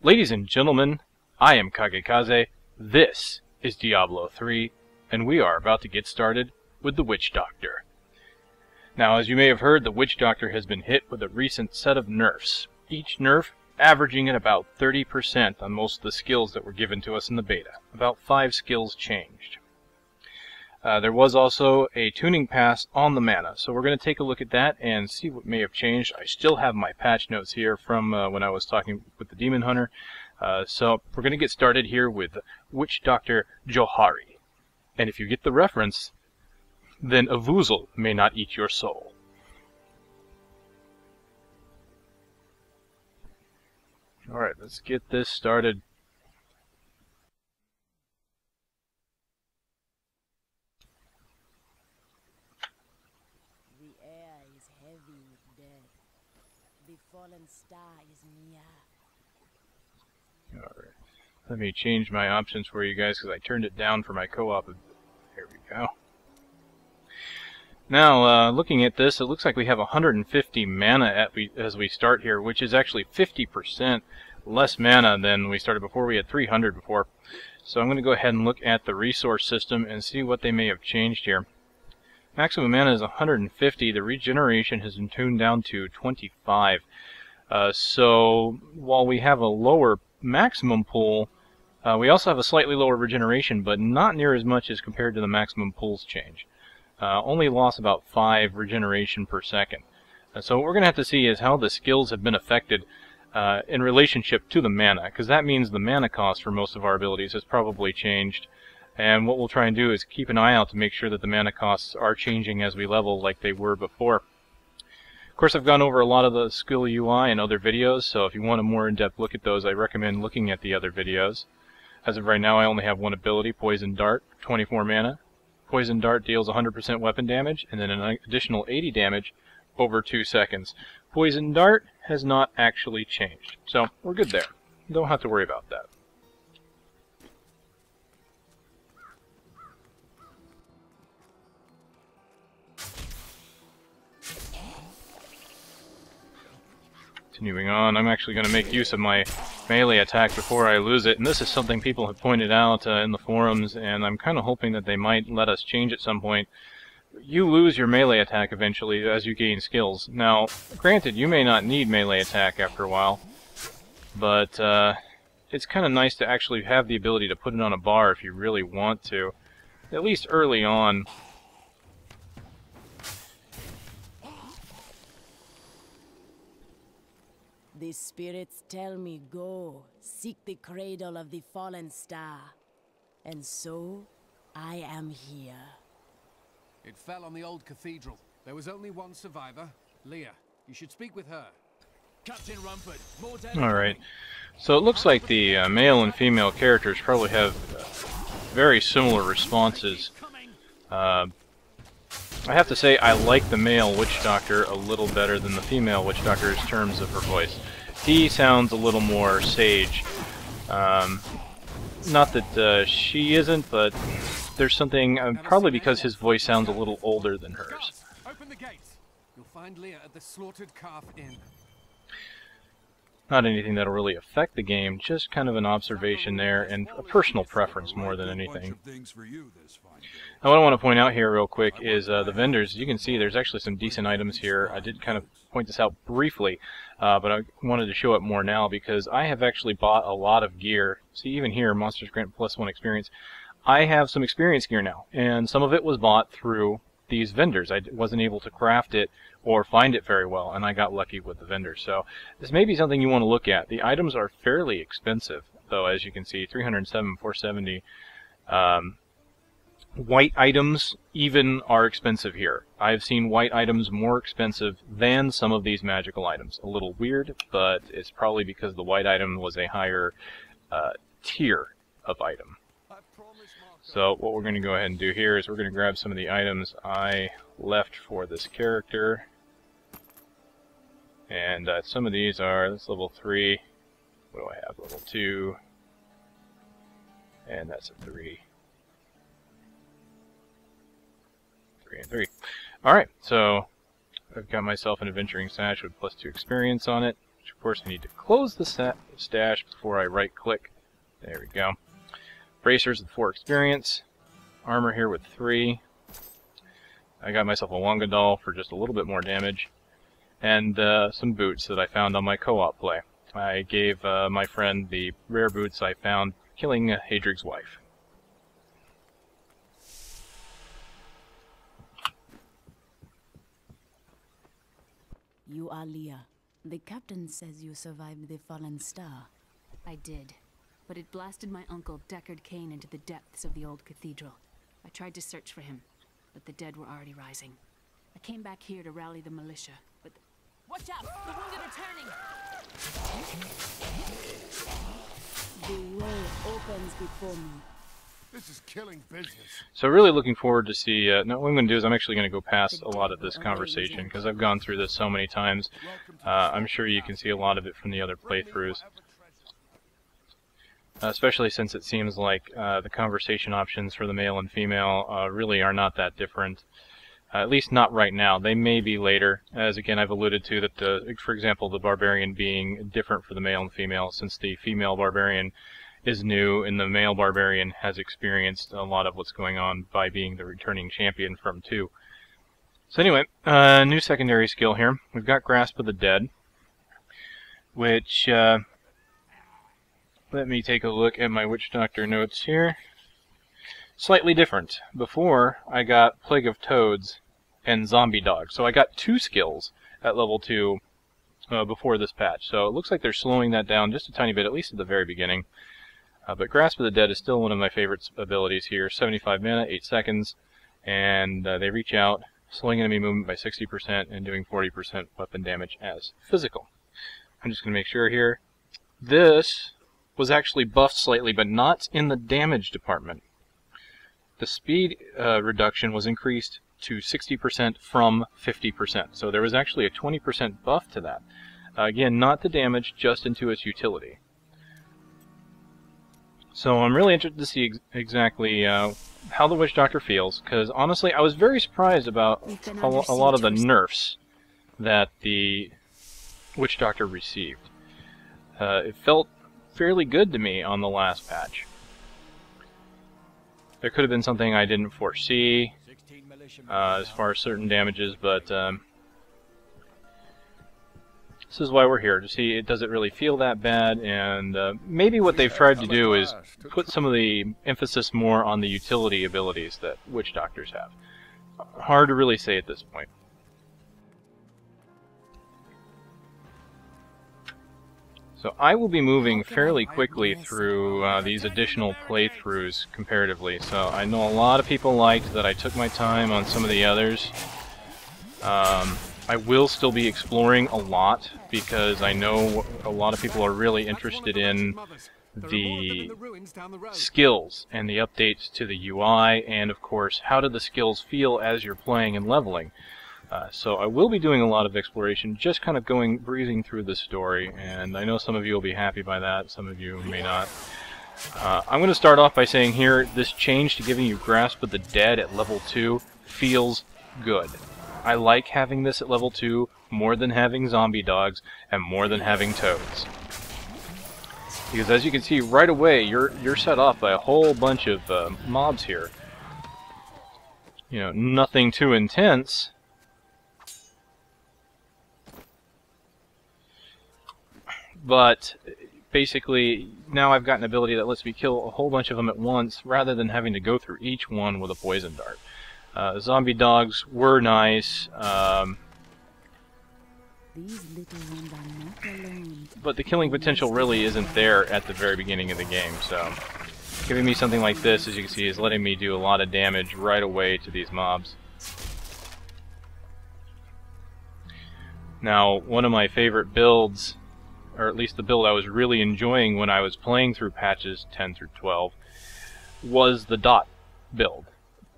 Ladies and gentlemen, I am Kagekaze, this is Diablo 3, and we are about to get started with the Witch Doctor. Now, as you may have heard, the Witch Doctor has been hit with a recent set of nerfs, each nerf averaging at about 30% on most of the skills that were given to us in the beta. About 5 skills changed. There was also a tuning pass on the mana, so we're going to take a look at that and see what may have changed. I still have my patch notes here from when I was talking with the Demon Hunter. So we're going to get started here with Witch Doctor Johari. And if you get the reference, then a Vuzel may not eat your soul. Alright, let's get this started. Fallen star is near. Alright, let me change my options for you guys because I turned it down for my co-op. There we go. Now, looking at this, it looks like we have 150 mana as we start here, which is actually 50% less mana than we started before. We had 300 before. So I'm going to go ahead and look at the resource system and see what they may have changed here. Maximum mana is 150. The regeneration has been tuned down to 25. So while we have a lower maximum pool, we also have a slightly lower regeneration, but not near as much as compared to the maximum pools change. Only lost about 5 regeneration per second. So what we're going to have to see is how the skills have been affected in relationship to the mana, because that means the mana cost for most of our abilities has probably changed. And what we'll try and do is keep an eye out to make sure that the mana costs are changing as we level like they were before. Of course, I've gone over a lot of the skill UI in other videos, so if you want a more in-depth look at those, I recommend looking at the other videos. As of right now, I only have one ability, Poison Dart, 24 mana. Poison Dart deals 100% weapon damage, and then an additional 80 damage over 2 seconds. Poison Dart has not actually changed, so we're good there. Don't have to worry about that. Continuing on, I'm actually going to make use of my melee attack before I lose it, and this is something people have pointed out in the forums, and I'm kind of hoping that they might let us change at some point. You lose your melee attack eventually as you gain skills. Now, granted, you may not need melee attack after a while, but it's kind of nice to actually have the ability to put it on a bar if you really want to, at least early on. The spirits tell me go, seek the cradle of the fallen star. And so, I am here. It fell on the old cathedral. There was only one survivor, Leah. You should speak with her. Captain Rumford, more dead. Alright, so it looks like the male and female characters probably have very similar responses. I have to say I like the male Witch Doctor a little better than the female Witch Doctor in terms of her voice. He sounds a little more sage. Not that she isn't, but there's something, probably because his voice sounds a little older than hers. Open the gates. You'll find Leah at the Slaughtered Calf Inn. Not anything that'll really affect the game, just kind of an observation there, and a personal preference more than anything. Now what I want to point out here real quick is the vendors. You can see there's actually some decent items here. I did kind of point this out briefly, but I wanted to show it more now because I have actually bought a lot of gear. See, even here, Monsters Grant +1 experience. I have some experience gear now, and some of it was bought through these vendors. I wasn't able to craft it or find it very well, and I got lucky with the vendors. So this may be something you want to look at. The items are fairly expensive, though, as you can see, 307, 470. White items even are expensive here. I've seen white items more expensive than some of these magical items. A little weird, but it's probably because the white item was a higher tier of item. So what we're going to go ahead and do here is we're going to grab some of the items I left for this character. And some of these are, this level 3, what do I have, level 2, and that's a 3. 3 and 3. Alright, so I've got myself an adventuring sash with +2 experience on it. which of course I need to close the stash before I right-click. There we go. Bracers with 4 experience. Armor here with 3. I got myself a Wangadal for just a little bit more damage. And some boots that I found on my co-op play. I gave my friend the rare boots I found killing Hadrig's wife. You are Leah. The captain says you survived the fallen star. I did, but it blasted my uncle Deckard Cain into the depths of the old cathedral. I tried to search for him, but the dead were already rising. I came back here to rally the militia, but... Watch out! The wounded are turning! The way opens before me. This is killing business. So really looking forward to see... no, what I'm going to do is I'm actually going to go past a lot of this conversation, because I've gone through this so many times. I'm sure you can see a lot of it from the other playthroughs. Especially since it seems like the conversation options for the male and female really are not that different. At least not right now. They may be later, as again I've alluded to that, for example, the barbarian being different for the male and female, since the female barbarian is new and the male barbarian has experienced a lot of what's going on by being the returning champion from 2. So anyway, new secondary skill here. We've got Grasp of the Dead, which, let me take a look at my Witch Doctor notes here. Slightly different. Before, I got Plague of Toads and Zombie Dog. So I got 2 skills at level 2 before this patch. So it looks like they're slowing that down just a tiny bit, at least at the very beginning. But Grasp of the Dead is still one of my favorite abilities here. 75 mana, 8 seconds, and they reach out, slowing enemy movement by 60% and doing 40% weapon damage as physical. I'm just going to make sure here. This was actually buffed slightly, but not in the damage department. The speed reduction was increased to 60% from 50%. So there was actually a 20% buff to that. Again, not the damage, just into its utility. So I'm really interested to see exactly how the Witch Doctor feels, because honestly I was very surprised about a lot of the nerfs that the Witch Doctor received. It felt fairly good to me on the last patch. There could have been something I didn't foresee as far as certain damages, but this is why we're here, to see does it really feel that bad, and maybe what they've tried to do is put some of the emphasis more on the utility abilities that Witch Doctors have. Hard to really say at this point. So I will be moving fairly quickly through these additional playthroughs comparatively. So I know a lot of people liked that I took my time on some of the others. I will still be exploring a lot because I know a lot of people are really interested in the skills and the updates to the UI, and of course how do the skills feel as you're playing and leveling. So I will be doing a lot of exploration, just kind of breezing through the story, and I know some of you will be happy by that, some of you may not. I'm going to start off by saying here, this change to giving you Grasp of the Dead at level 2 feels good. I like having this at level 2 more than having zombie dogs and more than having toads. Because as you can see right away, you're set off by a whole bunch of mobs here. You know, nothing too intense. But basically, now I've got an ability that lets me kill a whole bunch of them at once, rather than having to go through each one with a poison dart. Zombie dogs were nice, but the killing potential really isn't there at the very beginning of the game, so giving me something like this, as you can see, is letting me do a lot of damage right away to these mobs. Now, one of my favorite builds, or at least the build I was really enjoying when I was playing through patches 10 through 12, was the dot build,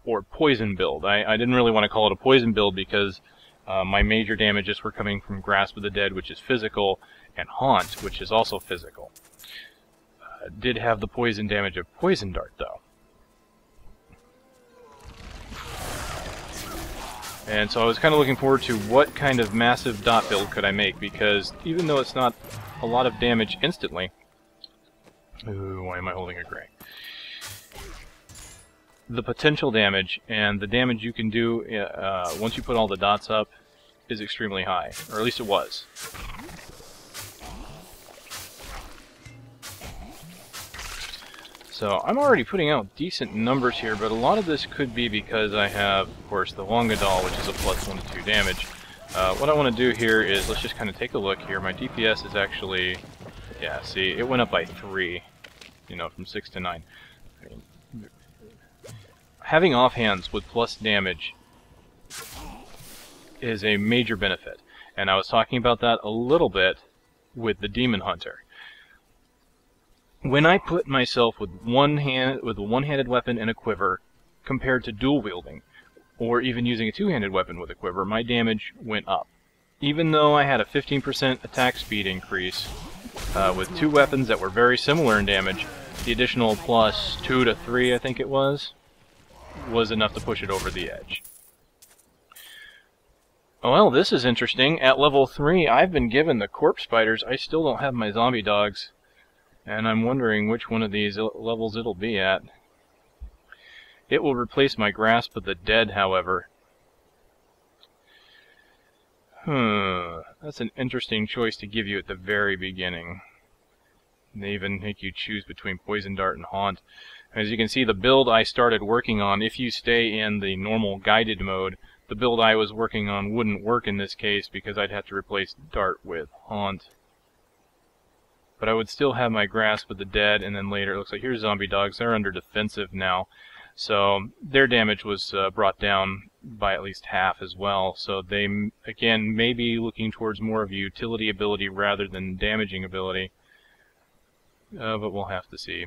or poison build. I didn't really want to call it a poison build because my major damages were coming from Grasp of the Dead, which is physical, and Haunt, which is also physical. Did have the poison damage of Poison Dart, though. And so I was kind of looking forward to what kind of massive dot build could I make, because even though it's not a lot of damage instantly... Ooh, why am I holding a gray? The potential damage and the damage you can do once you put all the dots up is extremely high, or at least it was. So I'm already putting out decent numbers here, but a lot of this could be because I have, of course, the Longadal, which is a +1 to 2 damage. What I want to do here is, let's just kind of take a look here. My DPS is actually, yeah, see, it went up by 3, you know, from 6 to 9. I mean, having offhands with plus damage is a major benefit, and I was talking about that a little bit with the Demon Hunter. When I put myself with a one-handed weapon and a quiver, compared to dual wielding, or even using a two-handed weapon with a quiver, my damage went up. Even though I had a 15% attack speed increase with two weapons that were very similar in damage, the additional +2 to 3, I think it was enough to push it over the edge. Well, this is interesting. At level 3, I've been given the corpse spiders. I still don't have my zombie dogs. And I'm wondering which one of these levels it'll be at. It will replace my Grasp of the Dead, however. That's an interesting choice to give you at the very beginning. They even make you choose between Poison Dart and Haunt. As you can see, the build I started working on, if you stay in the normal guided mode, the build I was working on wouldn't work in this case because I'd have to replace Dart with Haunt. But I would still have my Grasp of the Dead, and then later, it looks like here's zombie dogs. They're under defensive now, so their damage was brought down by at least half as well. So they, again, may be looking towards more of a utility ability rather than damaging ability, but we'll have to see.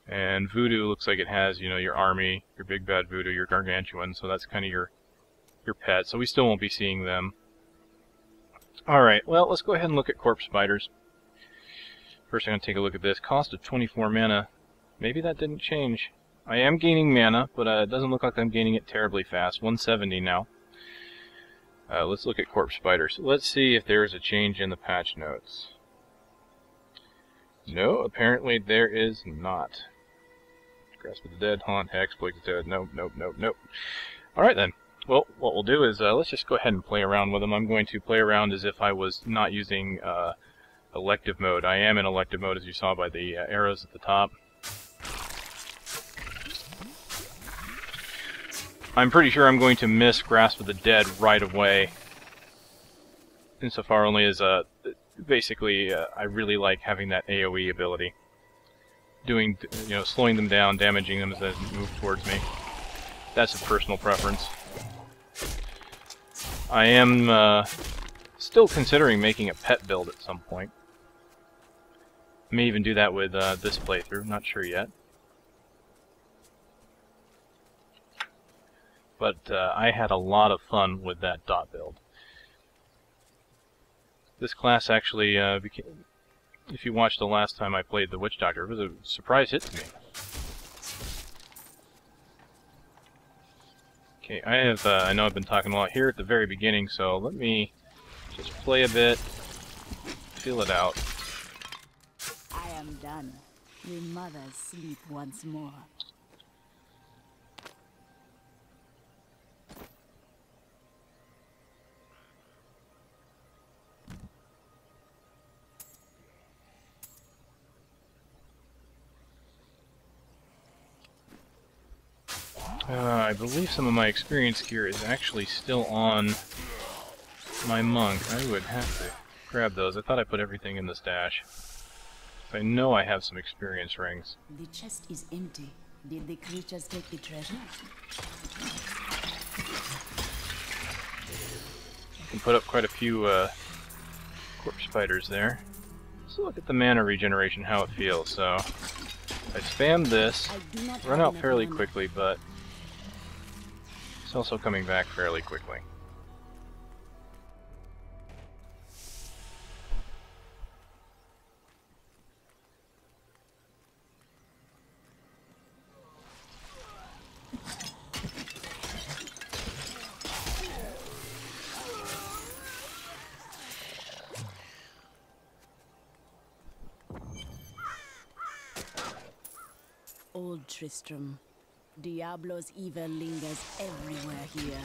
And Voodoo looks like it has, you know, your army, your big bad Voodoo, your Gargantuan, so that's kind of your pet. So we still won't be seeing them. Alright, well, let's go ahead and look at corpse spiders. First I'm going to take a look at this. Cost of 24 mana. Maybe that didn't change. I am gaining mana, but it doesn't look like I'm gaining it terribly fast. 170 now. Let's look at corpse spiders. Let's see if there is a change in the patch notes. No, apparently there is not. Grasp of the Dead, Haunt, Hex, Plague of the Dead. Nope, nope, nope, nope. Alright then. Well, what we'll do is, let's just go ahead and play around with them. I'm going to play around as if I was not using elective mode. I am in elective mode, as you saw by the arrows at the top. I'm pretty sure I'm going to miss Grasp of the Dead right away. Insofar only as, basically, I really like having that AoE ability. Doing, you know, slowing them down, damaging them as they move towards me. That's a personal preference. I am still considering making a pet build at some point. I may even do that with this playthrough, not sure yet. But I had a lot of fun with that dot build. This class actually, if you watched the last time I played the Witch Doctor, it was a surprise hit to me. Okay, I know I've been talking a lot here at the very beginning, so let me just play a bit, feel it out. I am done. We mothers sleep once more. I believe some of my experience gear is actually still on my monk. I would have to grab those. I thought I put everything in the stash. I know I have some experience rings. The chest is empty. Did the creatures take the treasure? I can put up quite a few corpse spiders there. Let's look at the mana regeneration, how it feels. So, I spam this, run out fairly quickly, but it's also coming back fairly quickly. old Tristram. Diablo's evil lingers everywhere here.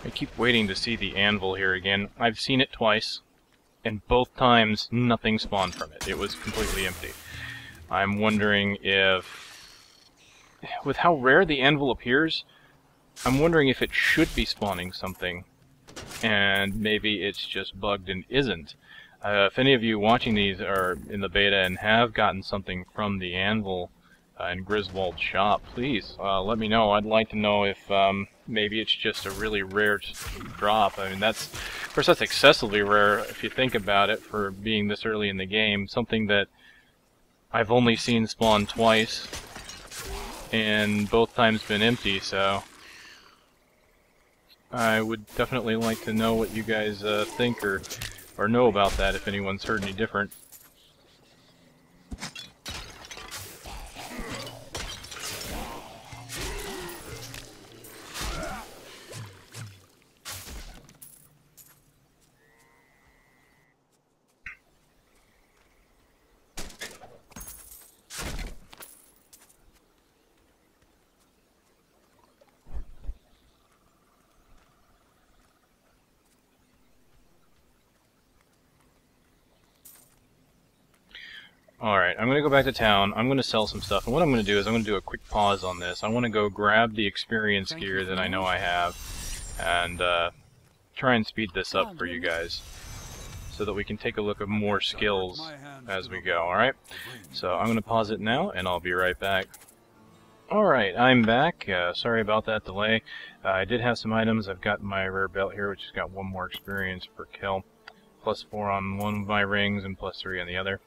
I keep waiting to see the anvil here again. I've seen it twice, and both times nothing spawned from it. It was completely empty. I'm wondering if, with how rare the anvil appears, I'm wondering if it should be spawning something, and maybe it's just bugged and isn't. If any of you watching these are in the beta and have gotten something from the anvil in Griswold's shop, please let me know. I'd like to know if maybe it's just a really rare drop. I mean, of course that's excessively rare if you think about it for being this early in the game. Something that I've only seen spawn twice, and both times been empty, so I would definitely like to know what you guys think or know about that if anyone's heard any different. Alright, I'm going to go back to town. I'm going to sell some stuff. And what I'm going to do is I'm going to do a quick pause on this. I want to go grab the experience gear that I know I have and try and speed this up for you guys so that we can take a look at more skills as we go, alright? So I'm going to pause it now and I'll be right back. Alright, I'm back. Sorry about that delay. I did have some items. I've got my rare belt here, which has got 1 more experience per kill. +4 on one of my rings and +3 on the other.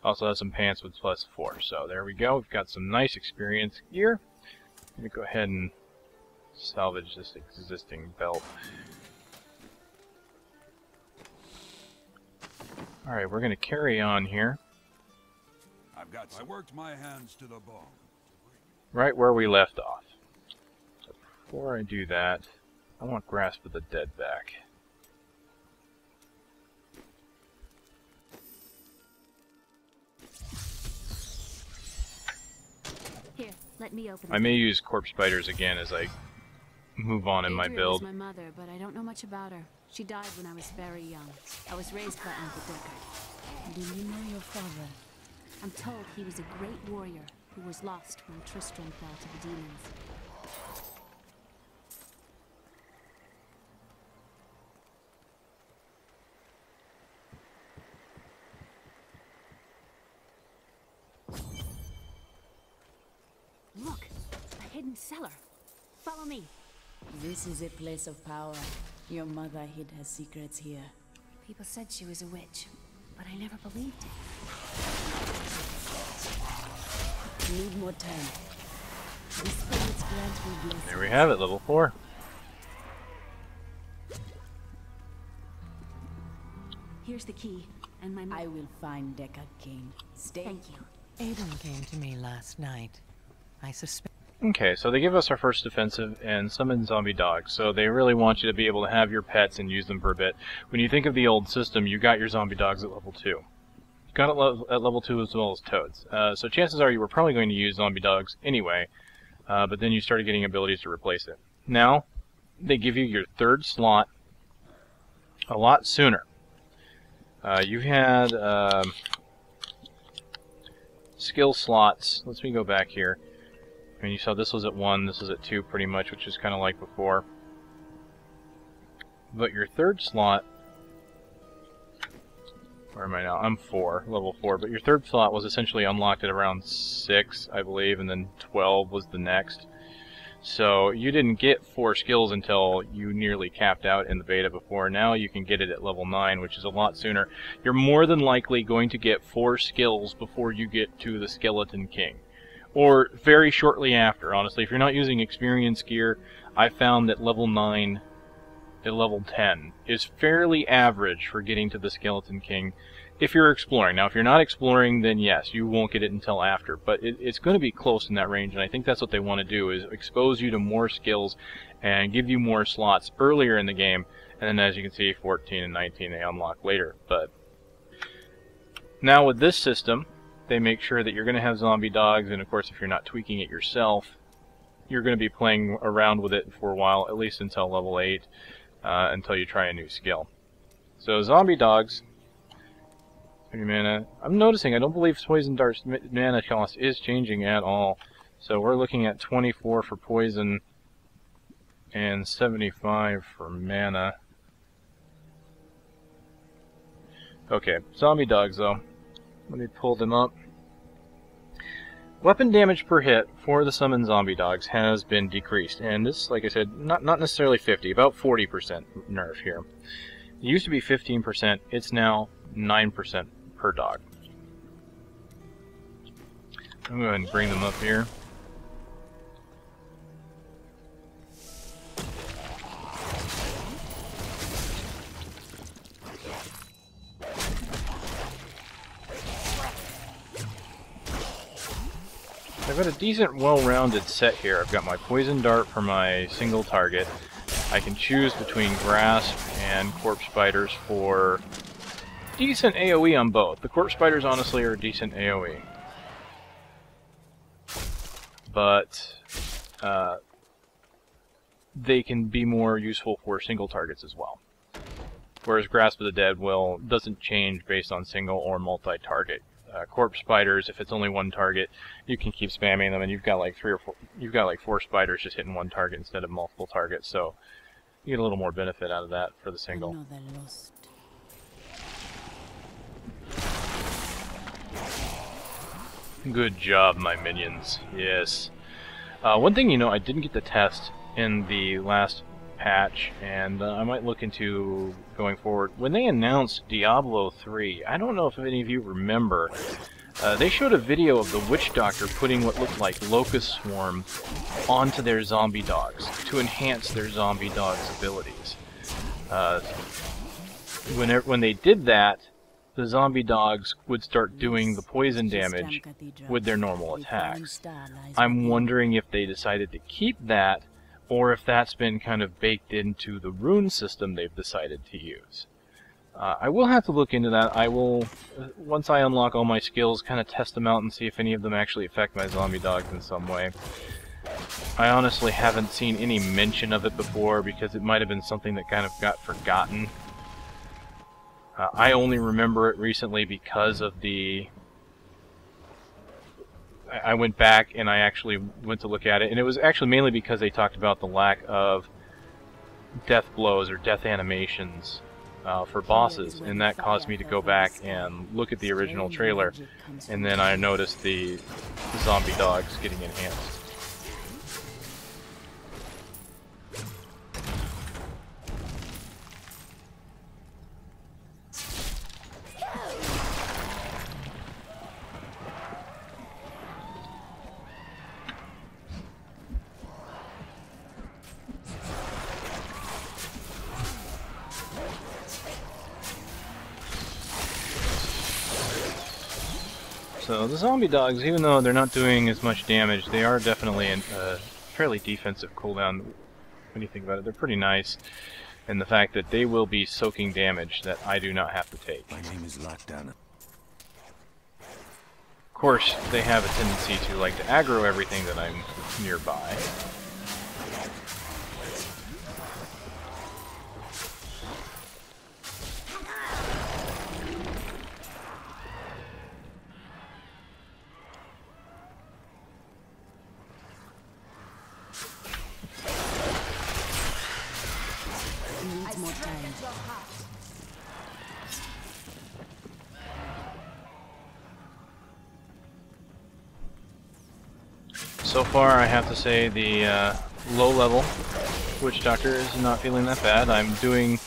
Also have some pants with +4. So there we go. We've got some nice experience gear. Let me go ahead and salvage this existing belt. Alright, we're going to carry on here. I worked my hands to the bone. Right where we left off. So before I do that, I want Grasp of the Dead back. Here, let me open I may use corpse spiders again as I move on in my Adrian build. is my mother, but I don't know much about her. She died when I was very young. I was raised by Uncle Deckard. Do you know your father? I'm told he was a great warrior who was lost when Tristram fell to the demons. Look, a hidden cellar. Follow me. This is a place of power. Your mother hid her secrets here. People said she was a witch, but I never believed it. Need more time. The spirits grant me blessings. There we have it, level 4. Here's the key, and my I will find Deckard King. Stay. Thank you. Aiden came to me last night. I suspect. Okay, so they give us our first defensive and summon zombie dogs. So they really want you to be able to have your pets and use them for a bit. When you think of the old system, you got your zombie dogs at level 2. You got it at level 2 as well as toads. So chances are you were probably going to use zombie dogs anyway, but then you started getting abilities to replace it. Now, they give you your 3rd slot a lot sooner. You had skill slots. Let me go back here. I mean, you saw this was at 1, this was at 2 pretty much, which is kind of like before. But your 3rd slot, where am I now? I'm 4, level 4, but your 3rd slot was essentially unlocked at around 6, I believe, and then 12 was the next. So you didn't get 4 skills until you nearly capped out in the beta before. Now you can get it at level 9, which is a lot sooner. You're more than likely going to get 4 skills before you get to the Skeleton King. Or very shortly after, honestly. If you're not using experience gear, I found that level 9 to level 10 is fairly average for getting to the Skeleton King if you're exploring. Now, if you're not exploring, then yes, you won't get it until after. But it's going to be close in that range, and I think that's what they want to do, is expose you to more skills and give you more slots earlier in the game. And then, as you can see, 14 and 19 they unlock later. But Now with this system, they make sure that you're going to have zombie dogs, and of course if you're not tweaking it yourself, you're going to be playing around with it for a while, at least until level 8, until you try a new skill. So zombie dogs, 30 mana. I'm noticing I don't believe Poison Dart's mana cost is changing at all. So we're looking at 24 for poison and 75 for mana. Okay, zombie dogs though. Let me pull them up. Weapon damage per hit for the summoned zombie dogs has been decreased, and this, like I said, not necessarily 50, about 40% nerf here. It used to be 15%, it's now 9% per dog. I'm going to go ahead and bring them up here. I've got a decent, well-rounded set here. I've got my Poison Dart for my single target. I can choose between Grasp and Corpse Spiders for decent AoE on both. The Corpse Spiders, honestly, are decent AoE. But they can be more useful for single targets as well. Whereas Grasp of the Dead doesn't change based on single or multi-target. Corpse Spiders, if it's only one target, you can keep spamming them, and you've got like 4 spiders just hitting one target instead of multiple targets, so you get a little more benefit out of that for the single. Good job, my minions. Yes. One thing, I didn't get to test in the last patch, and I might look into going forward. When they announced Diablo 3, I don't know if any of you remember, they showed a video of the Witch Doctor putting what looked like locust swarm onto their zombie dogs to enhance their zombie dogs' abilities. When they did that, the zombie dogs would start doing the poison damage with their normal attacks. I'm wondering if they decided to keep that, or if that's been kind of baked into the rune system they've decided to use. I will have to look into that. I will, once I unlock all my skills, kind of test them out and see if any of them actually affect my zombie dogs in some way. I honestly haven't seen any mention of it before, because it might have been something that kind of got forgotten. I only remember it recently because of the... I went back and I actually went to look at it, and it was actually mainly because they talked about the lack of death blows or death animations for bosses, and that caused me to go back and look at the original trailer, and then I noticed the zombie dogs getting enhanced. So the zombie dogs, even though they're not doing as much damage, they are definitely a fairly defensive cooldown. When you think about it, they're pretty nice. And the fact that they will be soaking damage that I do not have to take. My name is Lockdown. Of course, they have a tendency to like to aggro everything that I'm nearby. So far, I have to say the low-level Witch Doctor is not feeling that bad. I'm doing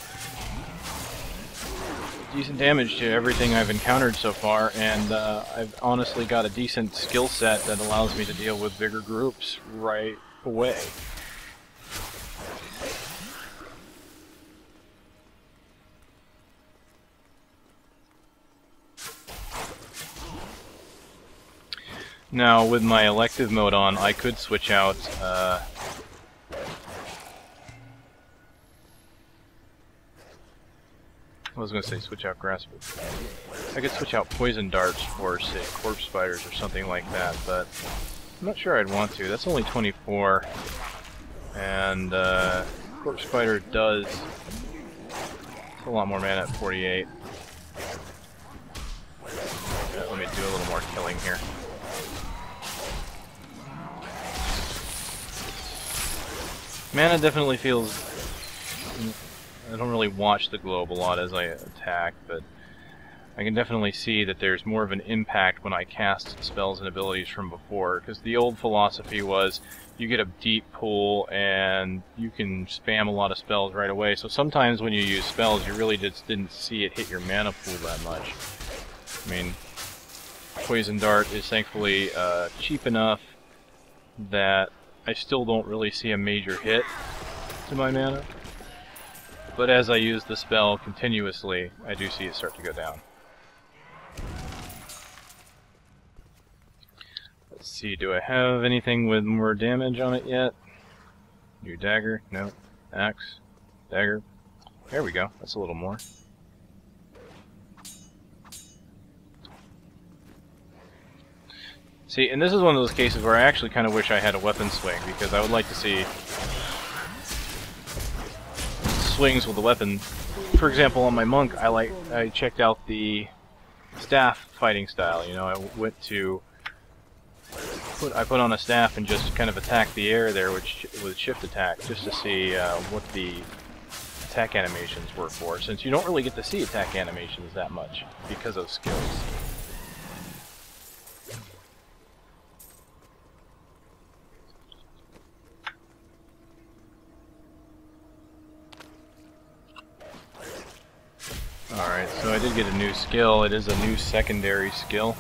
decent damage to everything I've encountered so far, and I've honestly got a decent skill set that allows me to deal with bigger groups right away. Now, with my elective mode on, I could switch out I was going to say switch out grass, but I could switch out poison darts for, say, corpse spiders or something like that, but I'm not sure I'd want to. That's only 24, and corpse spider does a lot more mana at 48. Let me do a little more killing here. Mana definitely feels... I don't really watch the globe a lot as I attack, but I can definitely see that there's more of an impact when I cast spells and abilities from before, because the old philosophy was you get a deep pool and you can spam a lot of spells right away, so sometimes when you use spells you really just didn't see it hit your mana pool that much. I mean, Poison Dart is thankfully cheap enough that I still don't really see a major hit to my mana. But as I use the spell continuously, I do see it start to go down. Let's see, do I have anything with more damage on it yet? New dagger? No. Axe? Dagger? There we go, that's a little more. See, and this is one of those cases where I actually kind of wish I had a weapon swing, because I would like to see swings with the weapon. For example, on my monk, I checked out the staff fighting style. You know, I went to I put on a staff and just kind of attacked the air there, which with shift attack, just to see what the attack animations were for. Since you don't really get to see attack animations that much because of skills. Alright, so I did get a new skill. It is a new secondary skill.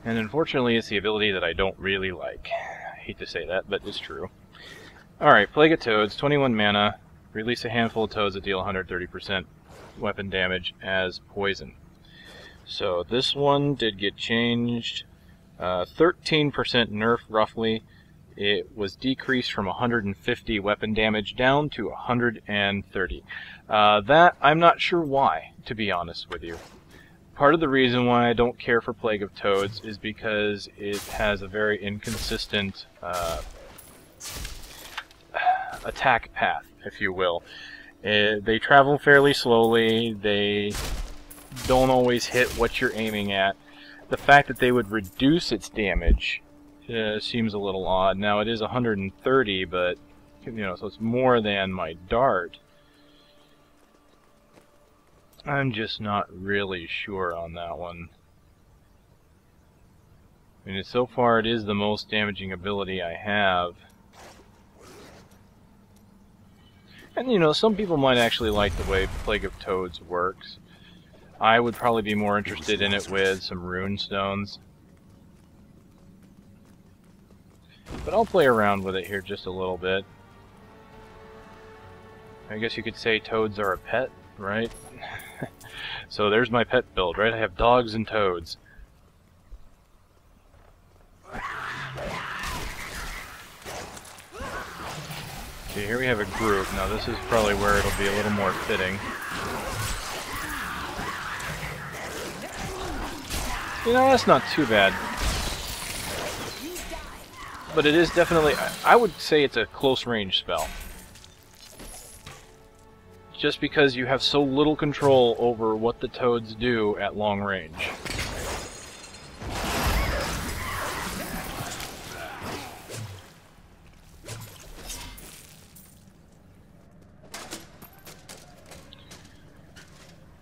And unfortunately, it's the ability that I don't really like. I hate to say that, but it's true. Alright, Plague of Toads, 21 mana. Release a handful of toads that deal 130% weapon damage as poison. So this one did get changed. 13% nerf, roughly. It was decreased from 150 weapon damage down to 130. That, I'm not sure why, to be honest with you. Part of the reason why I don't care for Plague of Toads is because it has a very inconsistent attack path, if you will. They travel fairly slowly, they don't always hit what you're aiming at. The fact that they would reduce its damage seems a little odd. Now it is 130, but you know, so it's more than my dart. I'm just not really sure on that one. I mean, so far it is the most damaging ability I have. And you know, some people might actually like the way Plague of Toads works. I would probably be more interested in it with some rune stones. But I'll play around with it here just a little bit. I guess you could say toads are a pet, right? So there's my pet build, right? I have dogs and toads. Okay, here we have a group. Now this is probably where it'll be a little more fitting. You know, that's not too bad. But it is definitely, I would say it's a close range spell. Just because you have so little control over what the toads do at long range.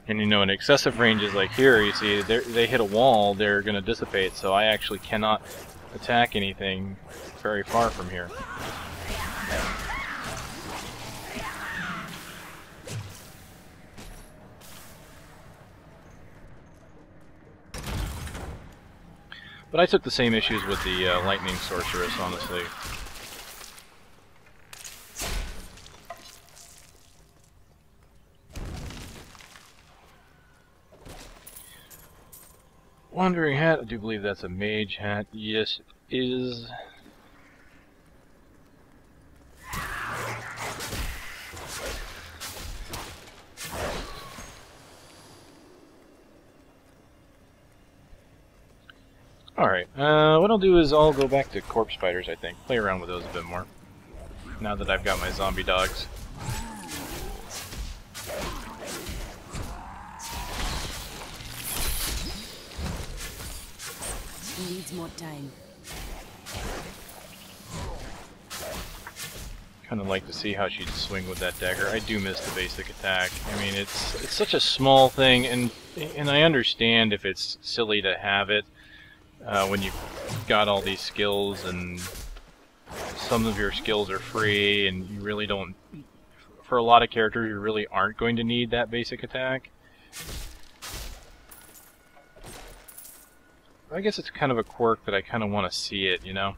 And you know, in excessive ranges like here, you see, they hit a wall, they're going to dissipate, so I actually cannot attack anything very far from here. But I took the same issues with the lightning sorceress, honestly. Wandering Hat, I do believe that's a mage hat. Yes, it is. Alright, what I'll do is I'll go back to corpse spiders, I think. Play around with those a bit more. Now that I've got my zombie dogs. Needs more time. Kind of like to see how she'd swing with that dagger. I do miss the basic attack. I mean, it's such a small thing, and I understand if it's silly to have it when you've got all these skills, and some of your skills are free, and you really don't. For a lot of characters, you really aren't going to need that basic attack. I guess it's kind of a quirk that I kind of want to see it, you know.